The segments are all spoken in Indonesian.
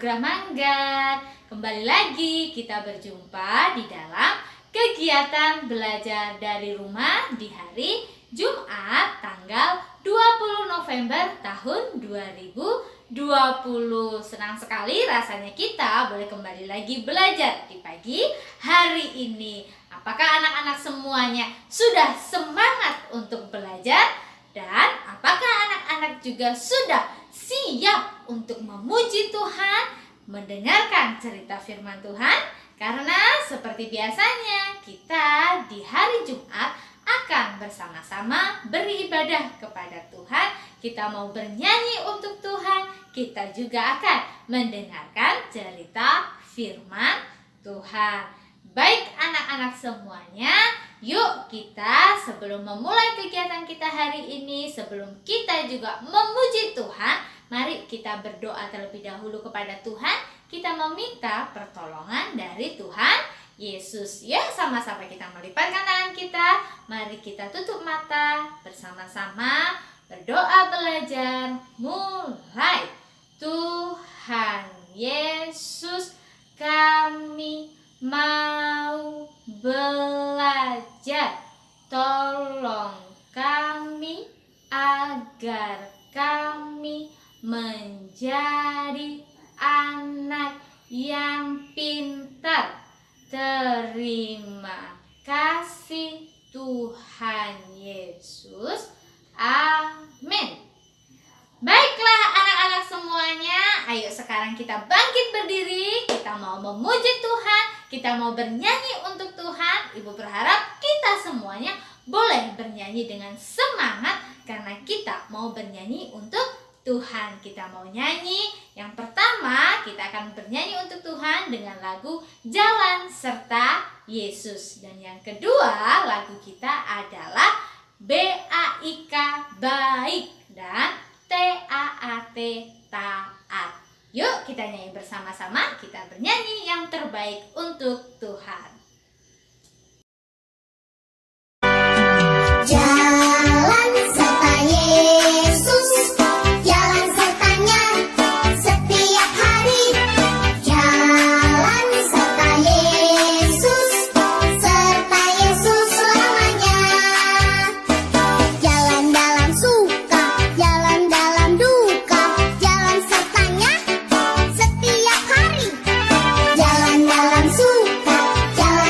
Anugerah Manggar. Kembali lagi kita berjumpa di dalam kegiatan belajar dari rumah di hari Jumat tanggal 20 November tahun 2020. Senang sekali rasanya kita boleh kembali lagi belajar di pagi hari ini. Apakah anak-anak semuanya sudah semangat untuk belajar? Dan apakah anak-anak juga sudah siap untuk memuji Tuhan, mendengarkan cerita firman Tuhan? Karena seperti biasanya kita di hari Jumat akan bersama-sama beribadah kepada Tuhan. Kita mau bernyanyi untuk Tuhan, kita juga akan mendengarkan cerita firman Tuhan. Baik anak-anak semuanya, yuk kita sebelum memulai kegiatan kita hari ini, sebelum kita juga memuji Tuhan, mari kita berdoa terlebih dahulu kepada Tuhan. Kita meminta pertolongan dari Tuhan Yesus. Ya, sama-sama kita melipatkan tangan kita. Mari kita tutup mata bersama-sama berdoa belajar. Mulai. Tuhan Yesus, kami mau belajar. Tolong kami agar kami menjadi anak yang pintar. Terima kasih Tuhan Yesus. Amin. Baiklah anak-anak semuanya, ayo sekarang kita bangkit berdiri. Kita mau memuji Tuhan, kita mau bernyanyi untuk Tuhan. Ibu berharap kita semuanya boleh bernyanyi dengan semangat, karena kita mau bernyanyi untuk Tuhan. Kita mau nyanyi. Yang pertama kita akan bernyanyi untuk Tuhan dengan lagu Jalan Serta Yesus. Dan yang kedua lagu kita adalah BAIK Baik dan TAAT Taat. Yuk kita nyanyi bersama-sama. Kita bernyanyi yang terbaik untuk Tuhan. Jalan serta Yesus, jalan sertanya setiap hari. Jalan serta Yesus, serta Yesus selamanya. Jalan dalam suka, jalan dalam duka, jalan sertanya setiap hari. Jalan dalam suka, jalan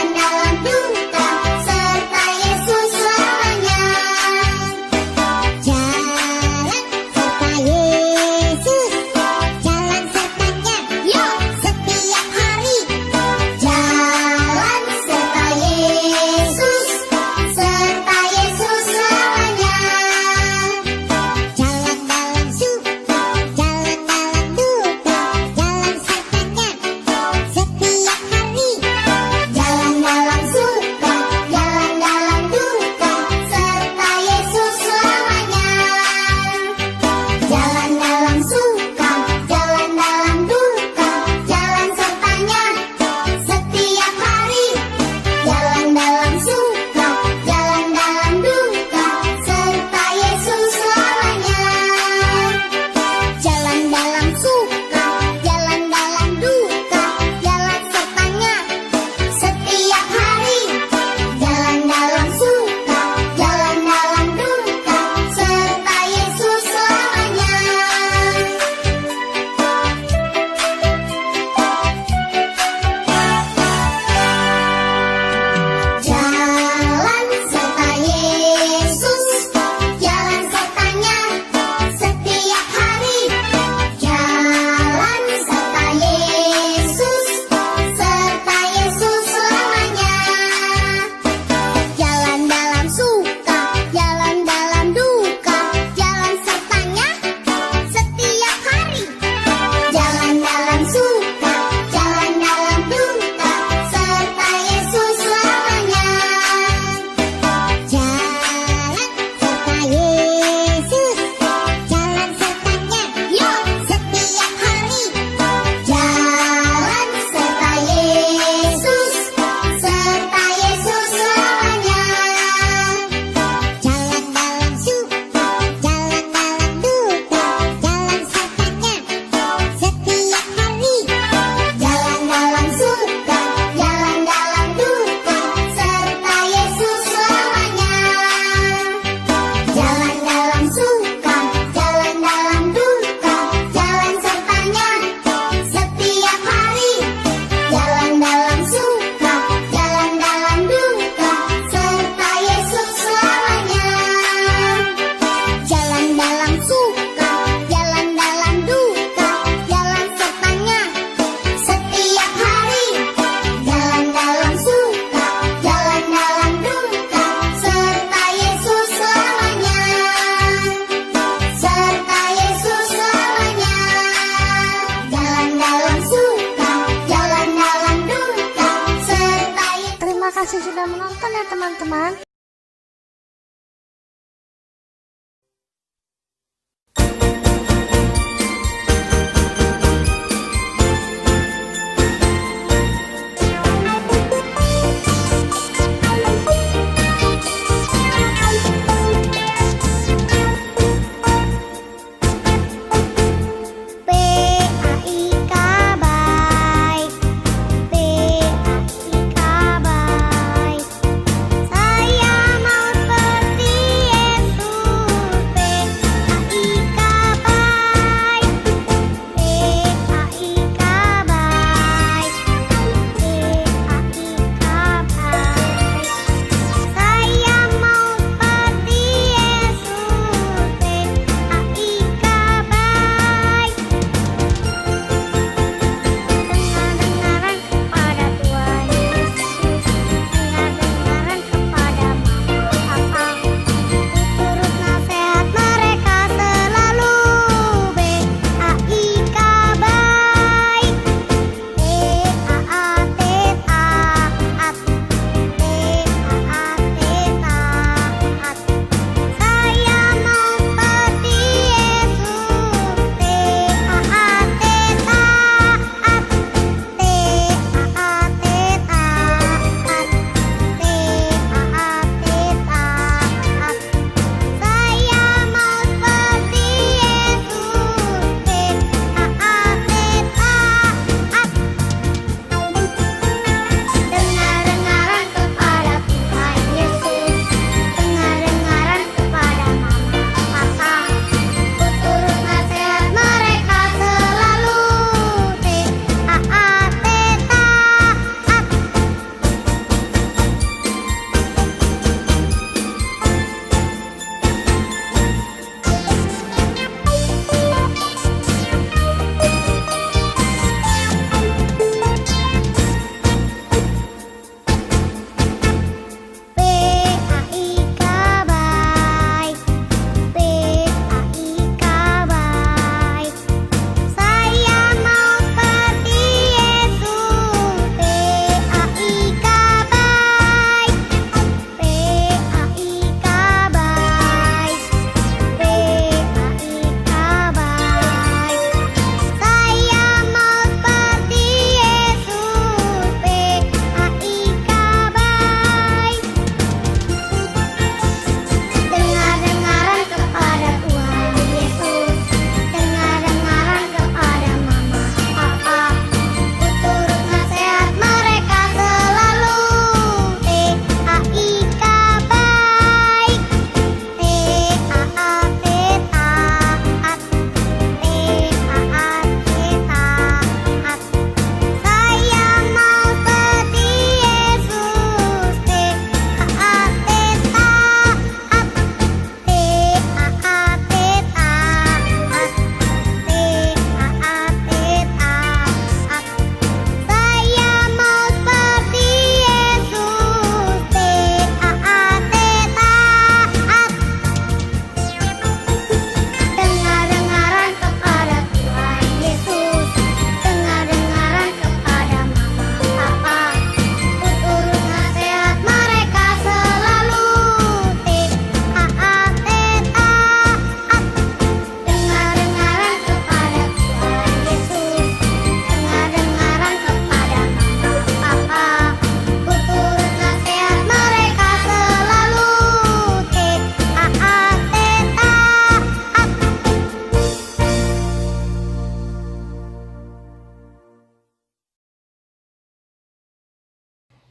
ya teman-teman.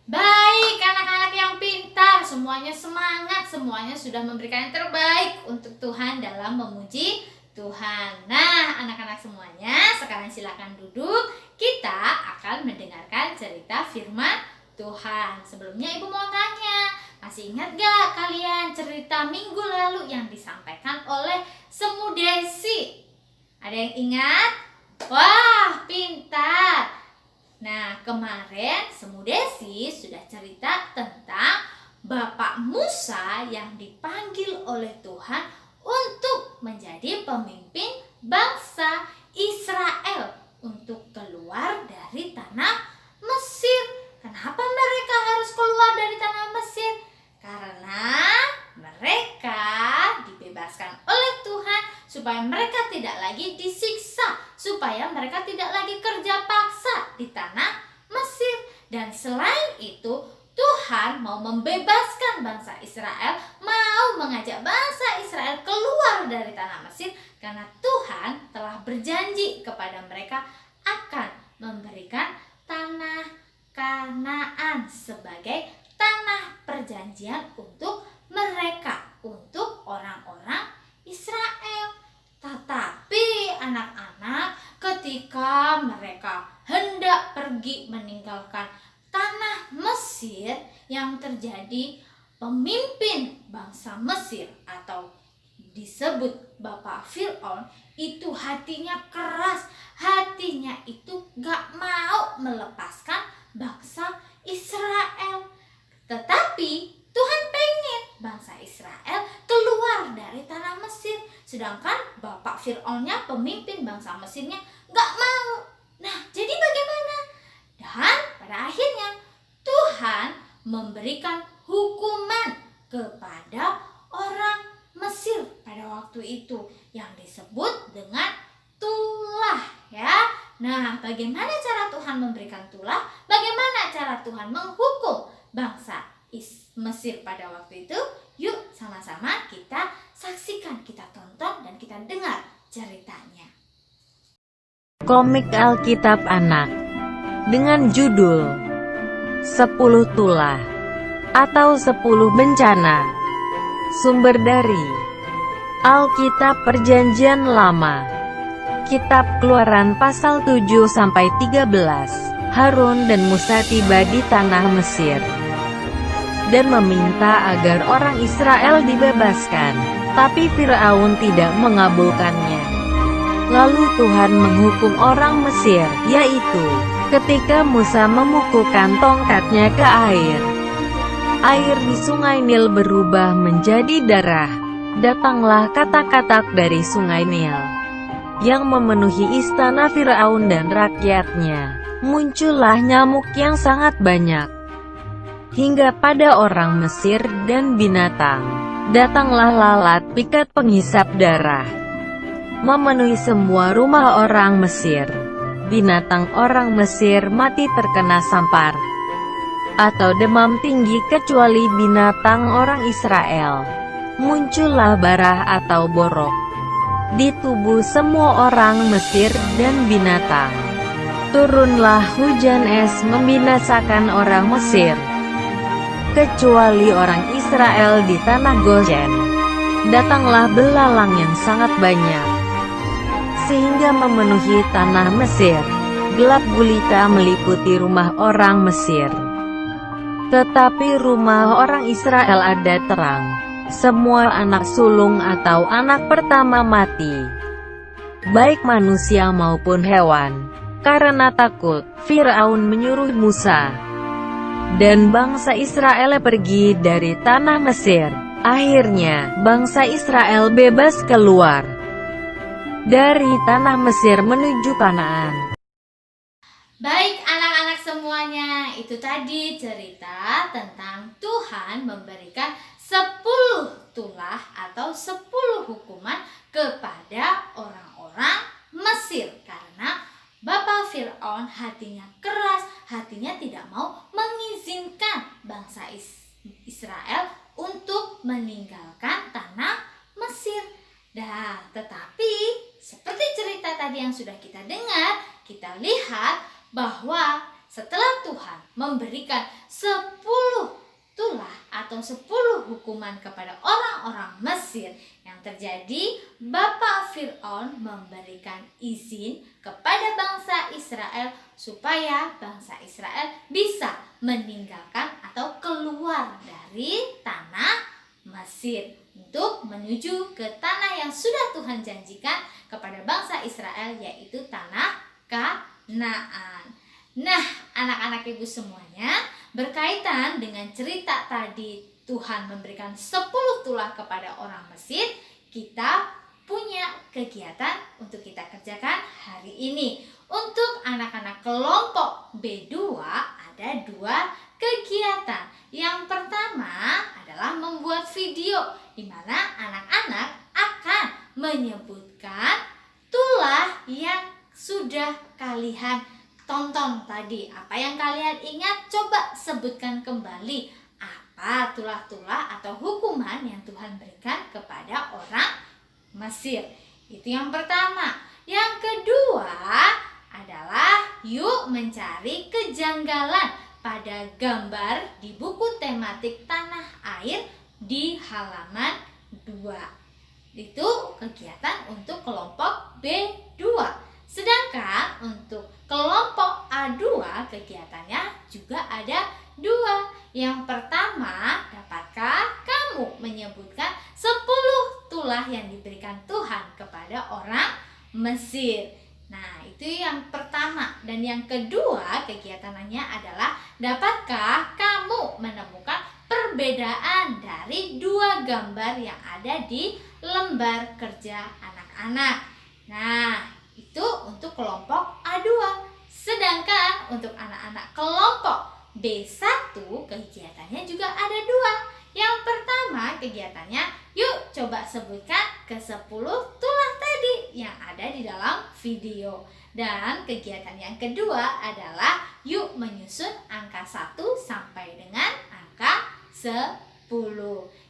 Baik, anak-anak yang pintar, semuanya semangat, semuanya sudah memberikan yang terbaik untuk Tuhan dalam memuji Tuhan. Nah, anak-anak semuanya, sekarang silakan duduk. Kita akan mendengarkan cerita firman Tuhan. Sebelumnya Ibu mau tanya, masih ingat gak kalian cerita minggu lalu yang disampaikan oleh Semu Desi? Ada yang ingat? Wah, pintar. Nah, kemarin Semu Desi sudah cerita tentang Bapak Musa yang dipanggil oleh Tuhan untuk menjadi pemimpin bangsa Israel untuk keluar dari tanah Mesir. Kenapa mereka harus keluar dari tanah Mesir? supaya mereka tidak lagi disiksa, supaya mereka tidak lagi kerja paksa di tanah Mesir. Dan selain itu, Tuhan mau membebaskan bangsa Israel, mau mengajak bangsa Israel keluar dari tanah Mesir, karena Tuhan telah berjanji kepada mereka akan memberikan tanah Kanaan sebagai tanah perjanjian untuk mereka, untuk orang-orang Israel. Tetapi anak-anak, ketika mereka hendak pergi meninggalkan tanah Mesir, yang terjadi pemimpin bangsa Mesir atau disebut Bapak Fir'aun itu hatinya keras, hatinya itu gak mau melepaskan bangsa Israel. Tetapi Tuhan pengen bangsa Israel keluar dari tanah Mesir, sedangkan Bapak Fir'aunnya, pemimpin bangsa Mesirnya, gak mau. Nah, jadi bagaimana? Dan pada akhirnya Tuhan memberikan hukuman kepada orang Mesir pada waktu itu yang disebut dengan tulah, ya. Nah, bagaimana cara Tuhan memberikan tulah? Bagaimana cara Tuhan menghukum bangsa Mesir pada waktu itu? Yuk sama-sama kita saksikan, kita tonton, dan kita dengar ceritanya. Komik Alkitab Anak dengan judul 10 Tulah atau 10 Bencana. Sumber dari Alkitab Perjanjian Lama, Kitab Keluaran pasal 7-13. Harun dan Musa tiba di tanah Mesir dan meminta agar orang Israel dibebaskan, tapi Firaun tidak mengabulkannya. Lalu Tuhan menghukum orang Mesir, yaitu ketika Musa memukulkan tongkatnya ke air. Air di sungai Nil berubah menjadi darah. Datanglah katak-katak dari sungai Nil yang memenuhi istana Firaun dan rakyatnya. Muncullah nyamuk yang sangat banyak, hingga pada orang Mesir dan binatang. Datanglah lalat pikat penghisap darah, memenuhi semua rumah orang Mesir. Binatang orang Mesir mati terkena sampar atau demam tinggi, kecuali binatang orang Israel. Muncullah barah atau borok di tubuh semua orang Mesir dan binatang. Turunlah hujan es membinasakan orang Mesir, kecuali orang Israel di tanah Goshen. Datanglah belalang yang sangat banyak, sehingga memenuhi tanah Mesir. Gelap gulita meliputi rumah orang Mesir, tetapi rumah orang Israel ada terang. Semua anak sulung atau anak pertama mati, baik manusia maupun hewan. Karena takut, Firaun menyuruh Musa dan bangsa Israel pergi dari tanah Mesir. Akhirnya, bangsa Israel bebas keluar dari tanah Mesir menuju Kanaan. Baik anak-anak semuanya, itu tadi cerita tentang Tuhan memberikan 10 tulah atau 10 hukuman kepada orang-orang Mesir. Karena Bapak Fir'aun hatinya keras, hatinya tidak mau mengizinkan bangsa Israel untuk meninggalkan tanah Mesir. Nah, tetapi seperti cerita tadi yang sudah kita dengar, kita lihat bahwa setelah Tuhan memberikan 10 tulah atau 10 hukuman kepada orang-orang Mesir, yang terjadi Bapak Fir'aun memberikan izin kepada bangsa Israel supaya bangsa Israel bisa meninggalkan atau keluar dari tanah Mesir untuk menuju ke tanah yang sudah Tuhan janjikan kepada bangsa Israel, yaitu tanah Kanaan. Nah, anak-anak ibu semuanya, berkaitan dengan cerita tadi Tuhan memberikan 10 tulah kepada orang Mesir, kita punya kegiatan untuk kita kerjakan hari ini. Untuk anak-anak kelompok B2 ada 2 kegiatan. Yang pertama adalah membuat video di mana anak-anak akan menyebutkan tonton tadi, apa yang kalian ingat? Coba sebutkan kembali apa tulah-tulah atau hukuman yang Tuhan berikan kepada orang Mesir. Itu yang pertama. Yang kedua adalah yuk mencari kejanggalan pada gambar di buku tematik tanah air di halaman 2. Itu kegiatan untuk kelompok B2. Sedangkan untuk kelompok A2 kegiatannya juga ada 2. Yang pertama, dapatkah kamu menyebutkan 10 tulah yang diberikan Tuhan kepada orang Mesir? Nah, itu yang pertama. Dan yang kedua kegiatannya adalah dapatkah kamu menemukan perbedaan dari 2 gambar yang ada di lembar kerja anak-anak. Nah, itu untuk kelompok A2. Sedangkan untuk anak-anak kelompok B1 kegiatannya juga ada 2. Yang pertama kegiatannya, yuk coba sebutkan ke 10 tulah tadi yang ada di dalam video. Dan kegiatan yang kedua adalah yuk menyusun angka 1 sampai dengan angka 10.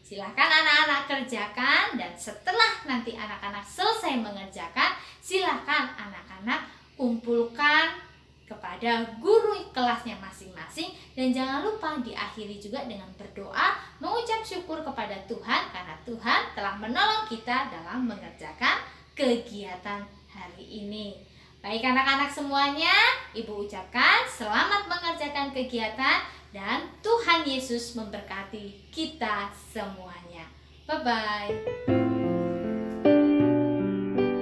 Silahkan anak-anak kerjakan, dan setelah nanti anak-anak selesai mengerjakan, silahkan anak-anak kumpulkan kepada guru kelasnya masing-masing. Dan jangan lupa diakhiri juga dengan berdoa, mengucap syukur kepada Tuhan karena Tuhan telah menolong kita dalam mengerjakan kegiatan hari ini. Baik anak-anak semuanya, Ibu ucapkan selamat mengerjakan kegiatan dan Tuhan Yesus memberkati kita semuanya. Bye-bye.